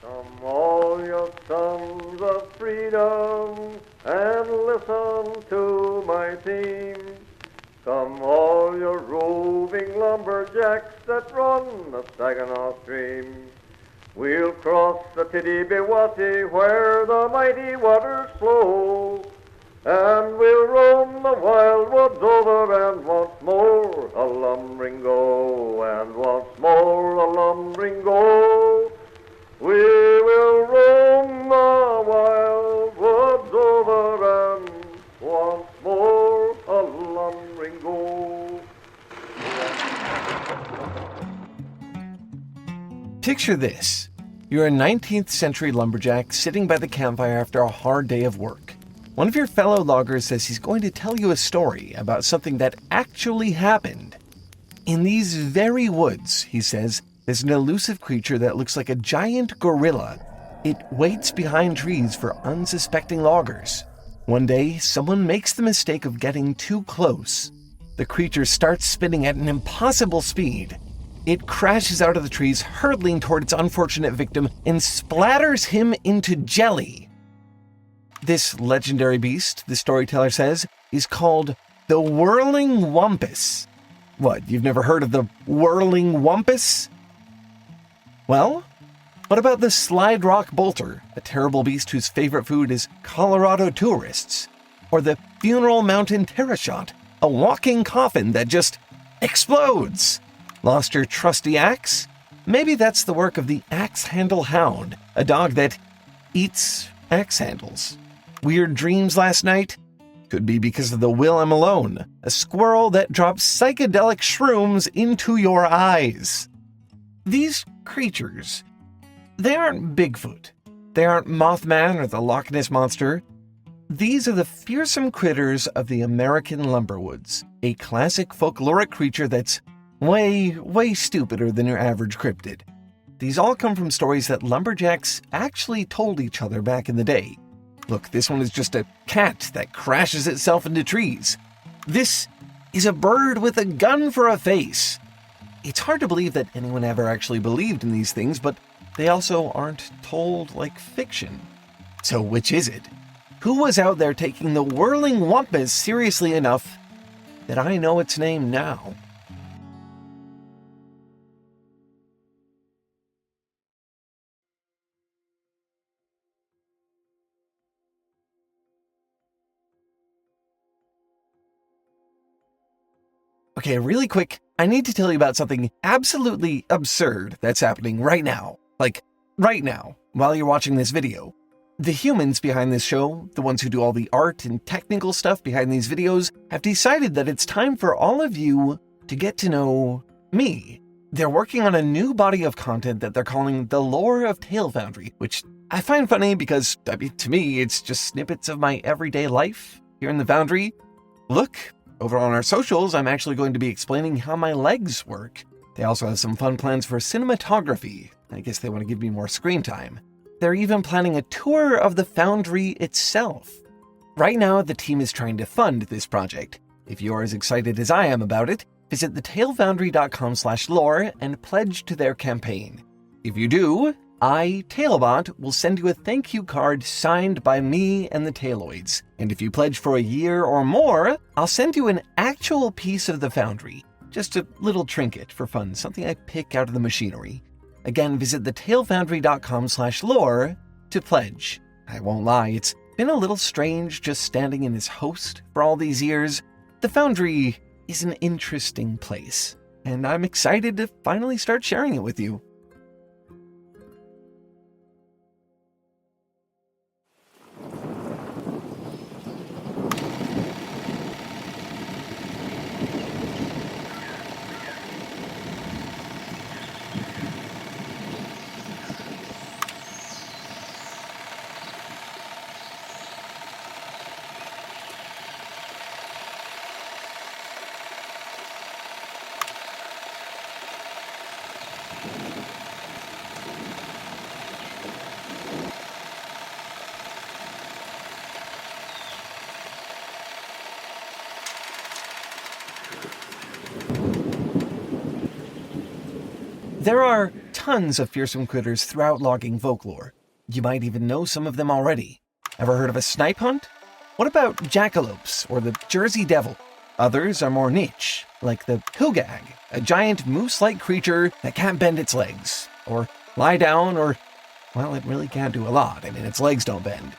Come all you sons of freedom and listen to my theme. Come all you roving lumberjacks that run the Saginaw stream. We'll cross the Tenneber where the mighty waters flow, and we'll roam the wild woods over, and once more a lumbering go, and once more a lumbering go. We will roam the wild woods over, and once more a lumbering go. Picture this. You're a 19th century lumberjack sitting by the campfire after a hard day of work. One of your fellow loggers says he's going to tell you a story about something that actually happened. In these very woods, he says, there's an elusive creature that looks like a giant gorilla. It waits behind trees for unsuspecting loggers. One day, someone makes the mistake of getting too close. The creature starts spinning at an impossible speed. It crashes out of the trees, hurtling toward its unfortunate victim, and splatters him into jelly. This legendary beast, the storyteller says, is called the Whirling Wumpus. What, you've never heard of the Whirling Wumpus? Well, what about the Slide Rock Bolter, a terrible beast whose favorite food is Colorado tourists? Or the Funeral Mountain Terrashot, a walking coffin that just explodes? Lost your trusty axe? Maybe that's the work of the Axe Handle Hound, a dog that eats axe handles. Weird dreams last night? Could be because of the Will I'm Alone, a squirrel that drops psychedelic shrooms into your eyes. These creatures, they aren't Bigfoot. They aren't Mothman or the Loch Ness Monster. These are the fearsome critters of the American lumberwoods, a classic folkloric creature that's way stupider than your average cryptid. These all come from stories that lumberjacks actually told each other back in the day. Look, this one is just a cat that crashes itself into trees. This is a bird with a gun for a face. It's hard to believe that anyone ever actually believed in these things, but they also aren't told like fiction. So which is it? Who was out there taking the Whirling Wumpus seriously enough that I know its name now? Okay, really quick, I need to tell you about something absolutely absurd that's happening right now. Like, right now, while you're watching this video. The humans behind this show, the ones who do all the art and technical stuff behind these videos, have decided that it's time for all of you to get to know me. They're working on a new body of content that they're calling The Lore of Foundry, which I find funny because, to me, it's just snippets of my everyday life here in the Foundry. Look, over on our socials, I'm actually going to be explaining how my legs work. They also have some fun plans for cinematography. I guess they want to give me more screen time. They're even planning a tour of the Foundry itself. Right now, the team is trying to fund this project. If you're as excited as I am about it, visit thetailfoundry.com/lore and pledge to their campaign. If you do, I, Tailbot, will send you a thank you card signed by me and the Tailoids. And if you pledge for a year or more, I'll send you an actual piece of the Foundry. Just a little trinket for fun, something I pick out of the machinery. Again, visit thetailfoundry.com/lore to pledge. I won't lie, it's been a little strange just standing in as host for all these years. The Foundry is an interesting place, and I'm excited to finally start sharing it with you. There are tons of fearsome critters throughout logging folklore. You might even know some of them already. Ever heard of a snipe hunt? What about jackalopes or the Jersey Devil? Others are more niche, like the hugag, a giant moose-like creature that can't bend its legs, or lie down, or, well, it really can't do a lot. I mean, its legs don't bend.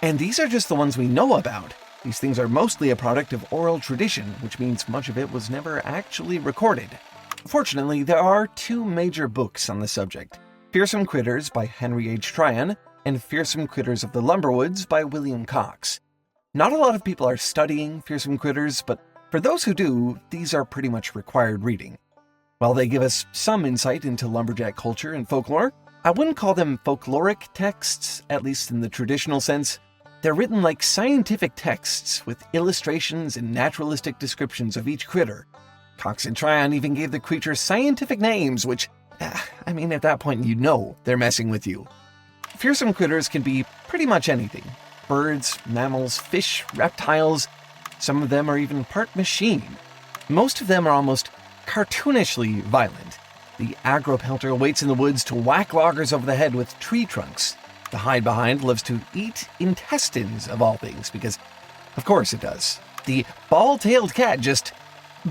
And these are just the ones we know about. These things are mostly a product of oral tradition, which means much of it was never actually recorded. Fortunately, there are two major books on the subject: Fearsome Critters by Henry H. Tryon and Fearsome Critters of the Lumberwoods by William Cox. Not a lot of people are studying fearsome critters, but for those who do, these are pretty much required reading. While they give us some insight into lumberjack culture and folklore, I wouldn't call them folkloric texts, at least in the traditional sense. They're written like scientific texts with illustrations and naturalistic descriptions of each critter. Cox and Tryon even gave the creatures scientific names, which, at that point you know they're messing with you. Fearsome critters can be pretty much anything. Birds, mammals, fish, reptiles. Some of them are even part machine. Most of them are almost cartoonishly violent. The agropelter waits in the woods to whack loggers over the head with tree trunks. The hide-behind loves to eat intestines, of all things, because, of course it does. The ball-tailed cat just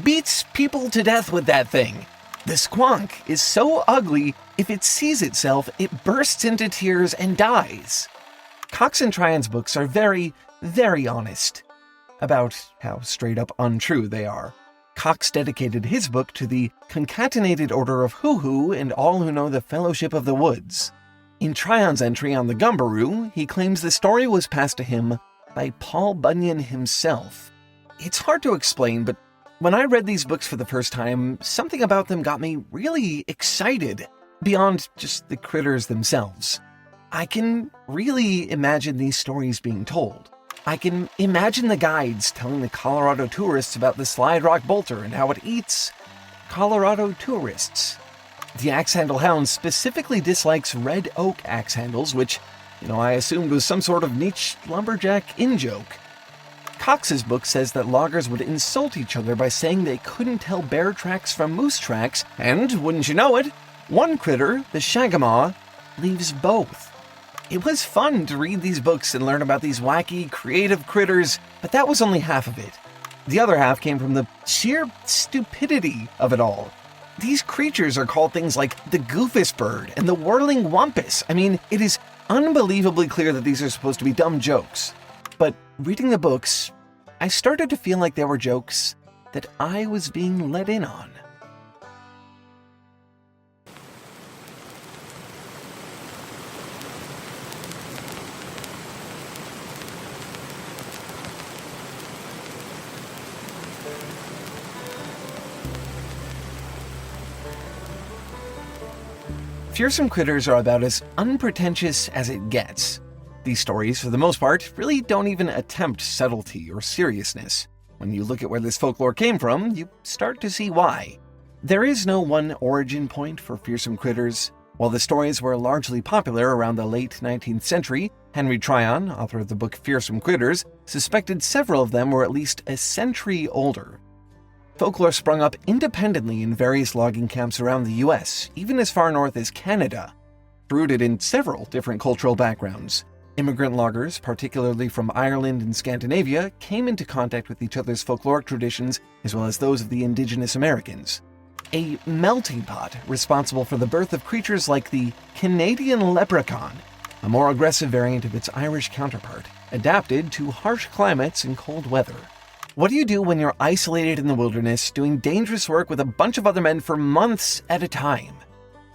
beats people to death with that thing. The squonk is so ugly, if it sees itself, it bursts into tears and dies. Cox and Tryon's books are very, very honest about how straight-up untrue they are. Cox dedicated his book to the Concatenated Order of Hoo-Hoo and all who know the Fellowship of the Woods. In Tryon's entry on the Gumberoo, he claims the story was passed to him by Paul Bunyan himself. It's hard to explain, but when I read these books for the first time, something about them got me really excited, beyond just the critters themselves. I can really imagine these stories being told. I can imagine the guides telling the Colorado tourists about the slide rock bolter and how it eats Colorado tourists. The axe-handle hound specifically dislikes red oak axe handles, which, I assumed was some sort of niche lumberjack in-joke. Cox's book says that loggers would insult each other by saying they couldn't tell bear tracks from moose tracks, and, wouldn't you know it, one critter, the shagamaw, leaves both. It was fun to read these books and learn about these wacky, creative critters, but that was only half of it. The other half came from the sheer stupidity of it all. These creatures are called things like the goofus bird and the whirling wampus. It is unbelievably clear that these are supposed to be dumb jokes. But reading the books, I started to feel like they were jokes that I was being let in on. Fearsome critters are about as unpretentious as it gets. These stories, for the most part, really don't even attempt subtlety or seriousness. When you look at where this folklore came from, you start to see why. There is no one origin point for fearsome critters. While the stories were largely popular around the late 19th century, Henry Tryon, author of the book Fearsome Critters, suspected several of them were at least a century older. Folklore sprung up independently in various logging camps around the US, even as far north as Canada, rooted in several different cultural backgrounds. Immigrant loggers, particularly from Ireland and Scandinavia, came into contact with each other's folkloric traditions as well as those of the indigenous Americans. A melting pot responsible for the birth of creatures like the Canadian leprechaun, a more aggressive variant of its Irish counterpart, adapted to harsh climates and cold weather. What do you do when you're isolated in the wilderness, doing dangerous work with a bunch of other men for months at a time?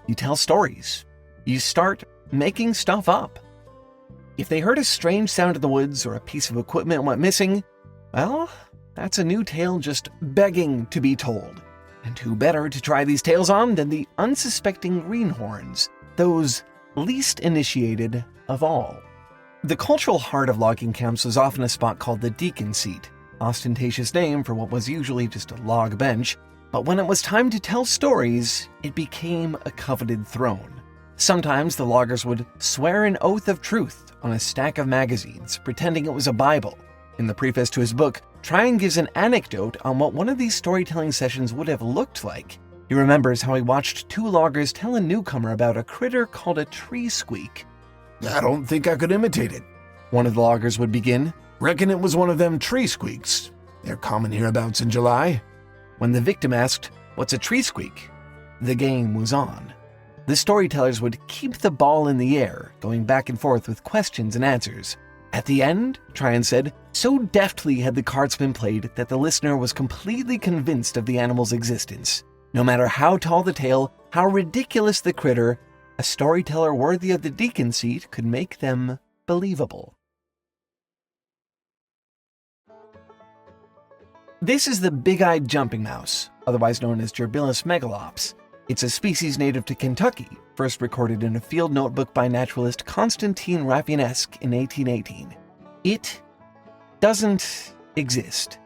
You tell stories. You start making stuff up. If they heard a strange sound in the woods or a piece of equipment went missing, well, that's a new tale just begging to be told. And who better to try these tales on than the unsuspecting greenhorns, those least initiated of all. The cultural heart of logging camps was often a spot called the Deacon Seat, ostentatious name for what was usually just a log bench, but when it was time to tell stories, it became a coveted throne. Sometimes the loggers would swear an oath of truth on a stack of magazines, pretending it was a Bible. In the preface to his book, Tryon gives an anecdote on what one of these storytelling sessions would have looked like. He remembers how he watched two loggers tell a newcomer about a critter called a tree squeak. "I don't think I could imitate it," one of the loggers would begin. "Reckon it was one of them tree squeaks. They're common hereabouts in July." When the victim asked, "What's a tree squeak?" the game was on. The storytellers would keep the ball in the air, going back and forth with questions and answers. At the end, Tryon said, so deftly had the cards been played that the listener was completely convinced of the animal's existence. No matter how tall the tale, how ridiculous the critter, a storyteller worthy of the deacon seat could make them believable. This is the big-eyed jumping mouse, otherwise known as Gerbillus megalops. It's a species native to Kentucky, first recorded in a field notebook by naturalist Constantine Rafinesque in 1818. It doesn't exist.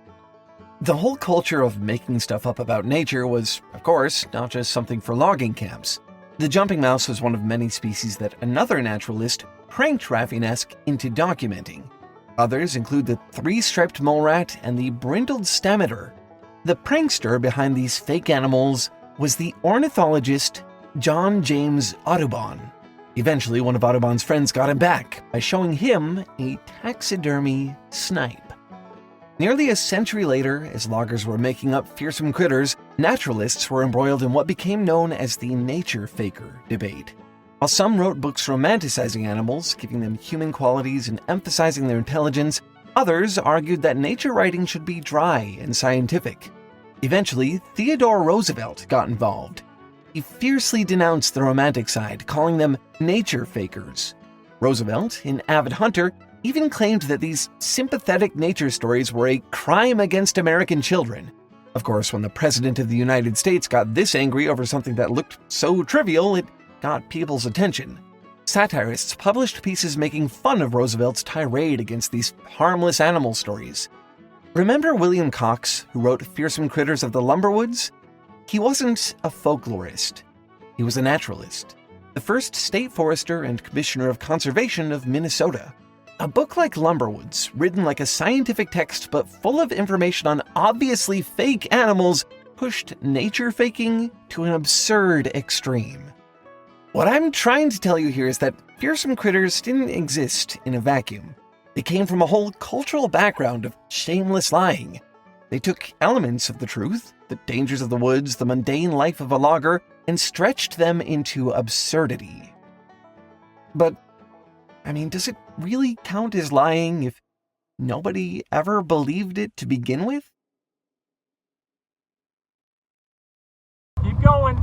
The whole culture of making stuff up about nature was, of course, not just something for logging camps. The jumping mouse was one of many species that another naturalist pranked Rafinesque into documenting. Others include the three-striped mole rat and the brindled stameter. The prankster behind these fake animals was the ornithologist John James Audubon. Eventually, one of Audubon's friends got him back by showing him a taxidermy snipe. Nearly a century later, as loggers were making up fearsome critters, naturalists were embroiled in what became known as the nature faker debate. While some wrote books romanticizing animals, giving them human qualities and emphasizing their intelligence, others argued that nature writing should be dry and scientific. Eventually, Theodore Roosevelt got involved. He fiercely denounced the romantic side, calling them nature fakers. Roosevelt, an avid hunter, even claimed that these sympathetic nature stories were a crime against American children. Of course, when the President of the United States got this angry over something that looked so trivial, it got people's attention. Satirists published pieces making fun of Roosevelt's tirade against these harmless animal stories. Remember William Cox, who wrote Fearsome Critters of the Lumberwoods? He wasn't a folklorist. He was a naturalist, the first state forester and commissioner of conservation of Minnesota. A book like Lumberwoods, written like a scientific text but full of information on obviously fake animals, pushed nature faking to an absurd extreme. What I'm trying to tell you here is that fearsome critters didn't exist in a vacuum. They came from a whole cultural background of shameless lying. They took elements of the truth, the dangers of the woods, the mundane life of a logger, and stretched them into absurdity. But, does it really count as lying if nobody ever believed it to begin with? Keep going.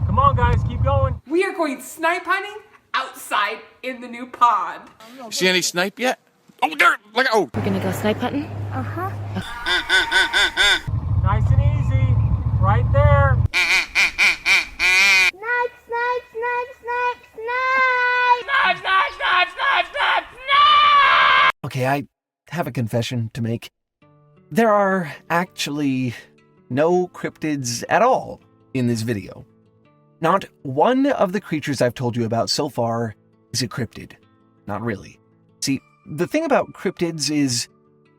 Come on, guys, keep going. We are going snipe hunting outside in the new pond. See any snipe yet? Oh, there! Look! Oh! We're gonna go snipe hunting? Nice and easy. Right there. Snipe, snipe, snipe, snipe, snipe! Snipe, snipe, snipe, snipe, snipe, snipe! Okay, I have a confession to make. There are actually no cryptids at all in this video. Not one of the creatures I've told you about so far is a cryptid. Not really. See, the thing about cryptids is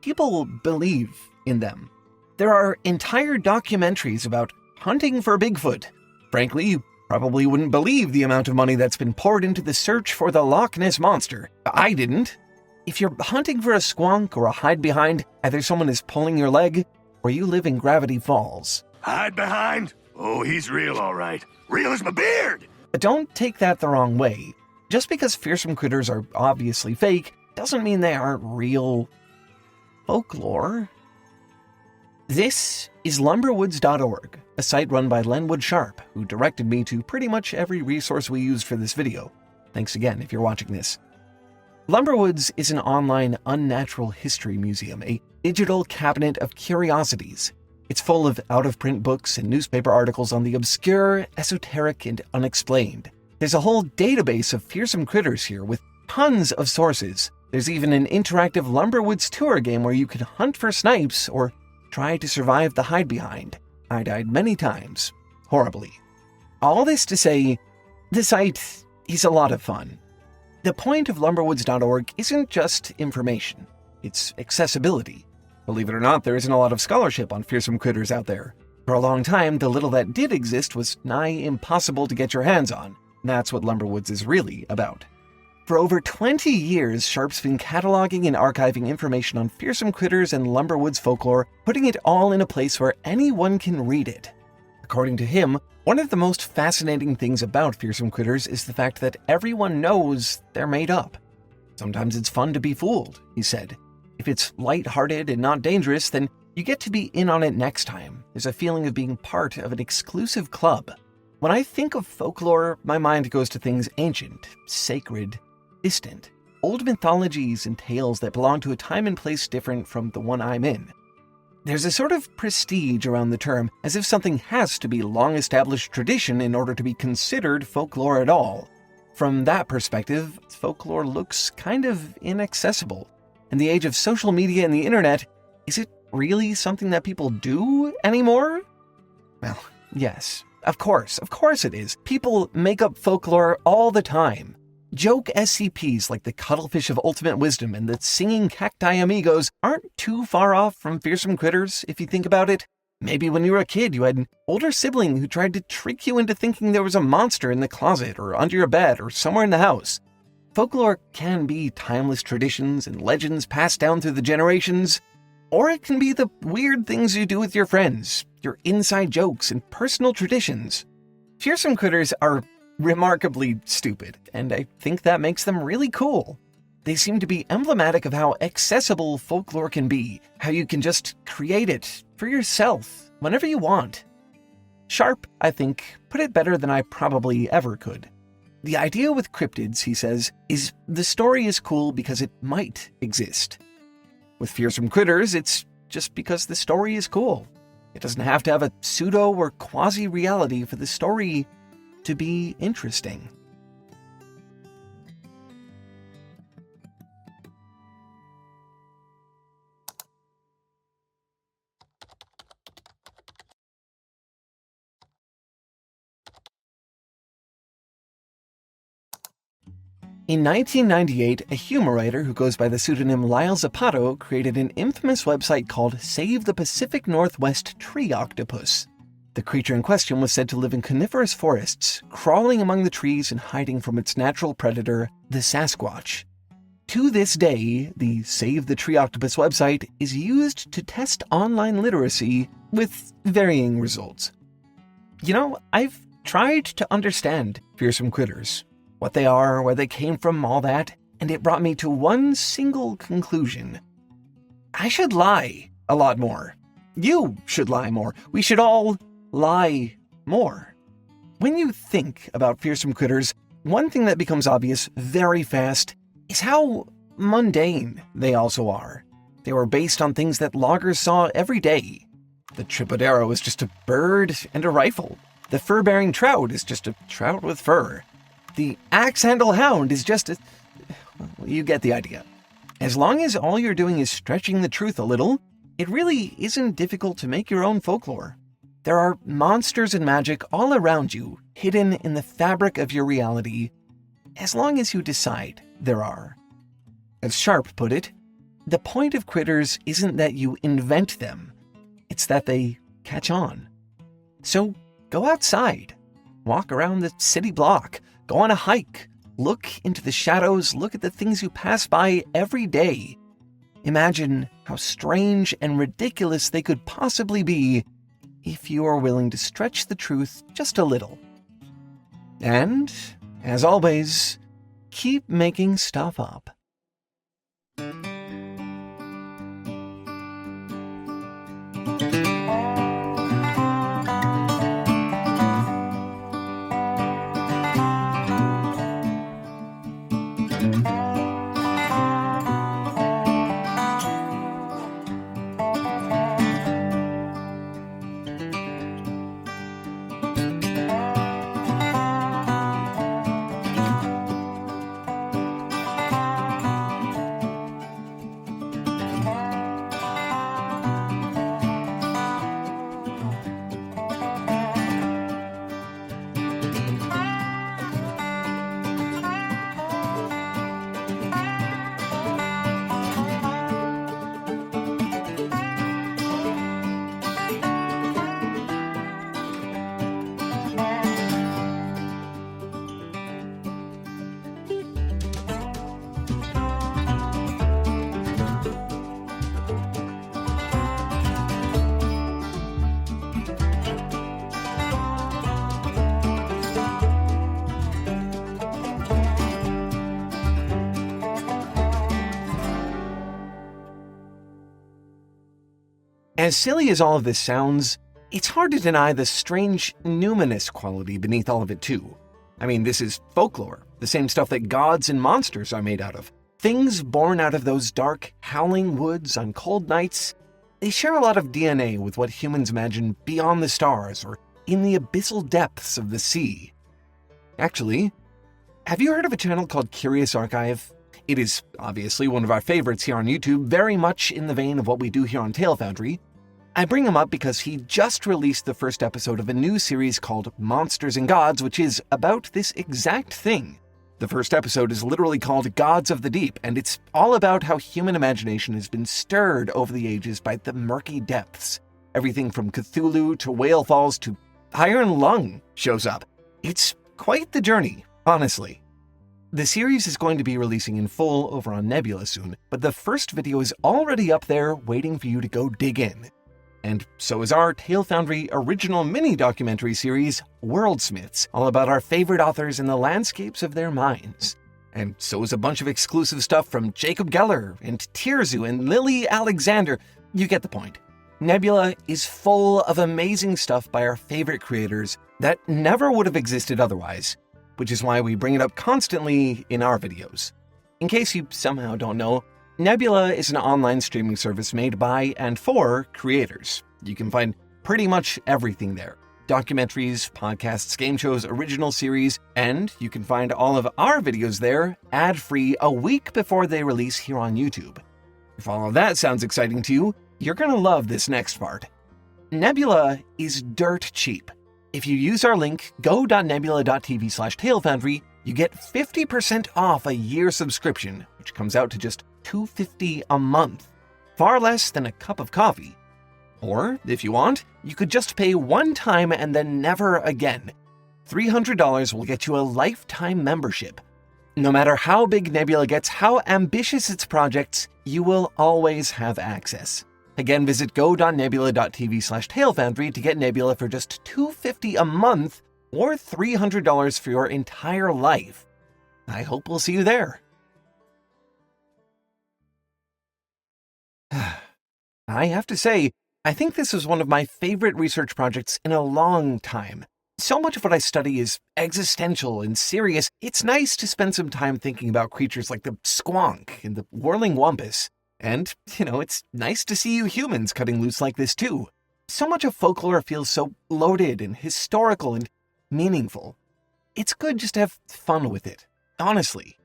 people believe in them. There are entire documentaries about hunting for Bigfoot. Frankly, you probably wouldn't believe the amount of money that's been poured into the search for the Loch Ness Monster. I didn't. If you're hunting for a squonk or a hide behind, either someone is pulling your leg or you live in Gravity Falls. Hide behind? Oh, he's real, all right. Real as my beard! But don't take that the wrong way. Just because fearsome critters are obviously fake doesn't mean they aren't real folklore. This is lumberwoods.org, a site run by Lenwood Sharp, who directed me to pretty much every resource we used for this video. Thanks again if you're watching this. Lumberwoods is an online unnatural history museum, a digital cabinet of curiosities. It's full of out-of-print books and newspaper articles on the obscure, esoteric, and unexplained. There's a whole database of fearsome critters here with tons of sources. There's even an interactive Lumberwoods tour game where you can hunt for snipes or try to survive the hide-behind. I died many times, horribly. All this to say, the site is a lot of fun. The point of lumberwoods.org isn't just information, it's accessibility. Believe it or not, there isn't a lot of scholarship on fearsome critters out there. For a long time, the little that did exist was nigh impossible to get your hands on. That's what Lumberwoods is really about. For over 20 years, Sharp's been cataloging and archiving information on fearsome critters and Lumberwoods folklore, putting it all in a place where anyone can read it. According to him, one of the most fascinating things about fearsome critters is the fact that everyone knows they're made up. Sometimes it's fun to be fooled, he said. If it's lighthearted and not dangerous, then you get to be in on it next time. There's a feeling of being part of an exclusive club. When I think of folklore, my mind goes to things ancient, sacred, distant, old mythologies and tales that belong to a time and place different from the one I'm in. There's a sort of prestige around the term, as if something has to be long-established tradition in order to be considered folklore at all. From that perspective, folklore looks kind of inaccessible. In the age of social media and the internet, is it really something that people do anymore? Well, yes, of course it is. People make up folklore all the time. Joke SCPs like the cuttlefish of ultimate wisdom and the singing cacti amigos aren't too far off from fearsome critters if you think about it. Maybe when you were a kid you had an older sibling who tried to trick you into thinking there was a monster in the closet or under your bed or somewhere in the house. Folklore can be timeless traditions and legends passed down through the generations, or it can be the weird things you do with your friends, your inside jokes and personal traditions. Fearsome critters are remarkably stupid, and I think that makes them really cool. They seem to be emblematic of how accessible folklore can be, how you can just create it for yourself whenever you want. Sharp, I think, put it better than I probably ever could. The idea with cryptids, he says, is the story is cool because it might exist. With fearsome critters, it's just because the story is cool. It doesn't have to have a pseudo or quasi-reality for the story to be interesting. In 1998, a humor writer who goes by the pseudonym Lyle Zapato created an infamous website called Save the Pacific Northwest Tree Octopus. The creature in question was said to live in coniferous forests, crawling among the trees and hiding from its natural predator, the Sasquatch. To this day, the Save the Tree Octopus website is used to test online literacy with varying results. You know, I've tried to understand fearsome critters, what they are, where they came from, all that, and it brought me to one single conclusion. I should lie a lot more. You should lie more. We should all lie more. When you think about fearsome critters, one thing that becomes obvious very fast is how mundane they also are. They were based on things that loggers saw every day. The tripodero is just a bird and a rifle. The fur-bearing trout is just a trout with fur. The axe-handle hound is just a... well, you get the idea. As long as all you're doing is stretching the truth a little, it really isn't difficult to make your own folklore. There are monsters and magic all around you, hidden in the fabric of your reality, as long as you decide there are. As Sharp put it, the point of critters isn't that you invent them, it's that they catch on. So go outside, walk around the city block, go on a hike, look into the shadows, look at the things you pass by every day. Imagine how strange and ridiculous they could possibly be if you are willing to stretch the truth just a little. And, as always, keep making stuff up. As silly as all of this sounds, it's hard to deny the strange, numinous quality beneath all of it too. I mean, this is folklore, the same stuff that gods and monsters are made out of. Things born out of those dark, howling woods on cold nights. They share a lot of DNA with what humans imagine beyond the stars or in the abyssal depths of the sea. Actually, have you heard of a channel called Curious Archive? It is obviously one of our favorites here on YouTube, very much in the vein of what we do here on Foundry. I bring him up because he just released the first episode of a new series called Monsters and Gods, which is about this exact thing. The first episode is literally called Gods of the Deep, and it's all about how human imagination has been stirred over the ages by the murky depths. Everything from Cthulhu to whale falls to Iron Lung shows up. It's quite the journey, honestly. The series is going to be releasing in full over on Nebula soon, but the first video is already up there waiting for you to go dig in. And so is our Foundry original mini-documentary series, Worldsmiths, all about our favorite authors and the landscapes of their minds. And so is a bunch of exclusive stuff from Jacob Geller and Tirzu and Lily Alexander. You get the point. Nebula is full of amazing stuff by our favorite creators that never would have existed otherwise, which is why we bring it up constantly in our videos. In case you somehow don't know, Nebula is an online streaming service made by and for creators. You can find pretty much everything there. Documentaries, podcasts, game shows, original series, and you can find all of our videos there ad-free a week before they release here on YouTube. If all of that sounds exciting to you, you're gonna love this next part. Nebula is dirt cheap. If you use our link, go.nebula.tv/TaleFoundry, you get 50% off a year subscription, which comes out to just $2.50 a month. Far less than a cup of coffee. Or, if you want, you could just pay one time and then never again. $300 will get you a lifetime membership. No matter how big Nebula gets, how ambitious its projects, you will always have access. Again, visit go.nebula.tv/TaleFoundry to get Nebula for just $2.50 a month or $300 for your entire life. I hope we'll see you there. I have to say, I think this is one of my favorite research projects in a long time. So much of what I study is existential and serious. It's nice to spend some time thinking about creatures like the squonk and the whirling wumpus. And, it's nice to see you humans cutting loose like this too. So much of folklore feels so loaded and historical and meaningful. It's good just to have fun with it, honestly.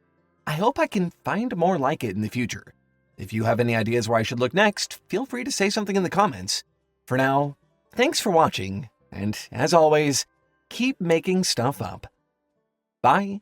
I hope I can find more like it in the future. If you have any ideas where I should look next, feel free to say something in the comments. For now, thanks for watching, and as always, keep making stuff up. Bye.